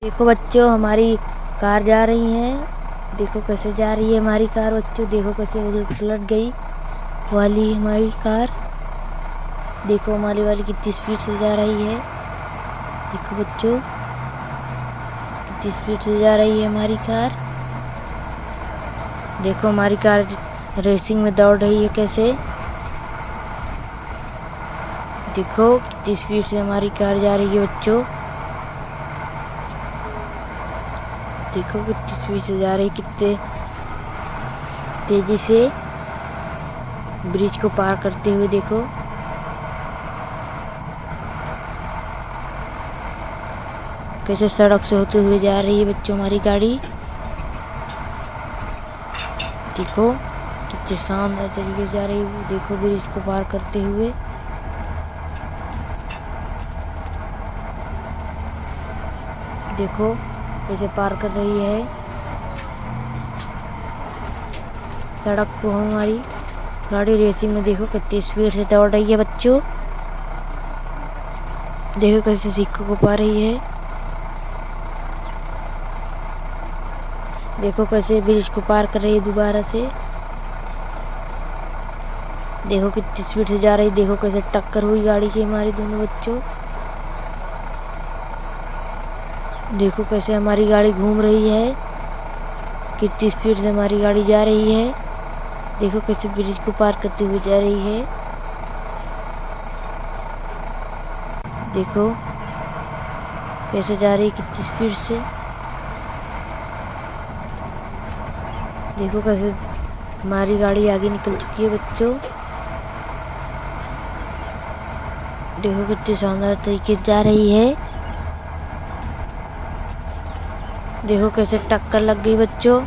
देखो बच्चों, हमारी कार जा रही है। देखो कैसे जा रही है हमारी कार बच्चों। देखो कैसे उलट पलट गई वाली हमारी कार। देखो हमारी वाली कितनी स्पीड से जा रही है। देखो बच्चों कितनी स्पीड से जा रही है हमारी कार। देखो हमारी कार रेसिंग में दौड़ रही है कैसे। देखो कितनी स्पीड से हमारी कार जा रही है बच्चों। देखो कितनी स्पीड से जा रही है, कितने तेजी से ब्रिज को पार करते हुए। देखो कैसे सड़क से होते हुए जा रही है बच्चों हमारी गाड़ी। देखो कितने शानदार तरीके से जा रही है। देखो ब्रिज को पार करते हुए। देखो कैसे पार कर रही है सड़क को हमारी गाड़ी रेसिंग में। देखो कितनी स्पीड से दौड़ रही है बच्चों। देखो कैसे सिक्कों को पा रही है। देखो कैसे ब्रिज को पार कर रही है दोबारा से। देखो कितनी स्पीड से जा रही है। देखो कैसे टक्कर हुई गाड़ी की हमारी दोनों बच्चों। देखो कैसे हमारी गाड़ी घूम रही है, कितनी स्पीड से हमारी गाड़ी जा रही है। देखो कैसे ब्रिज को पार करते हुए जा रही है। देखो कैसे जा रही है कितनी स्पीड से। देखो कैसे हमारी गाड़ी आगे निकल चुकी है बच्चों। देखो कितनी शानदार तरीके से जा रही है। देखो कैसे टक्कर लग गई बच्चों।